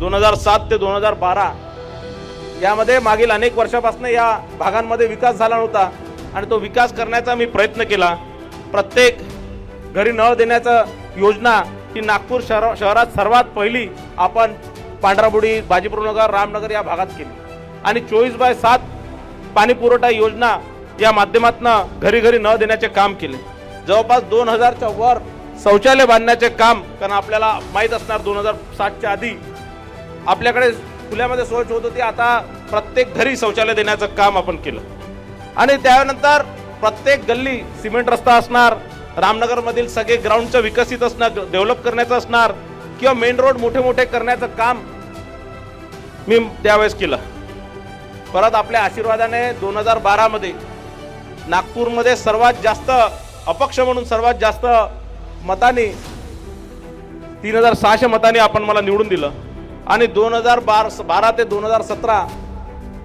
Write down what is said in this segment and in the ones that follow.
2007 ते 2012 यामध्ये मागील अनेक वर्षापासून या भागांमध्ये विकास झाला नव्हता आणि तो विकास करण्याचा मी प्रयत्न केला। प्रत्येक घरी नळ देण्याचा योजना ही नागपूर शहरात सर्वात पहिली आपण पांढराबुडी, बाजीप्रभुनगर, रामनगर या भागात केली आणि 24/7 पाणी पुरवठा योजना या माध्यमातून घरी घरी नळ देण्याचे काम केले। जवळपास 2000च्या वर शौचालय बांधण्याचे काम, कारण आपल्याला माहीत असणार 2007च्या आधी आपल्याकडे खुल्यामध्ये शौच होत होती, आता प्रत्येक घरी शौचालय देण्याचं काम आपण केलं आणि त्यानंतर प्रत्येक गल्ली सिमेंट रस्ता असणार, रामनगरमधील सगळे ग्राउंडचं विकसित असणार, डेव्हलप करण्याचं असणार किंवा मेन रोड मोठे मोठे करण्याचं काम मी त्यावेळेस केलं। परत आपल्या आशीर्वादाने 2012 मध्ये नागपूरमध्ये सर्वात जास्त अपक्ष म्हणून सर्वात जास्त मतांनी 3600 मतांनी आपण मला निवडून दिलं आणि 2012 ते 2017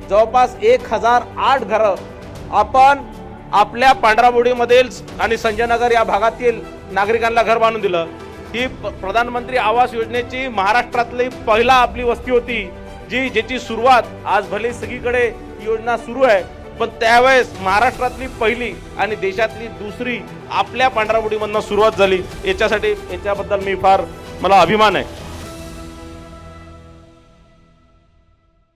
जवळपास 1008 घरं आपण आपल्या पांढराबुडीमधील आणि संजयनगर या भागातील नागरिकांना घर बांधून दिलं। ही प्रधानमंत्री आवास योजनेची महाराष्ट्रातली पहिला आपली वस्ती होती, ज्याची सुरुवात आज भले सगळीकडे योजना सुरू आहे, पण त्यावेळेस महाराष्ट्रातली पहिली आणि देशातली दुसरी आपल्या पांढराबुडीमधून सुरुवात झाली। याच्याबद्दल मला अभिमान आहे।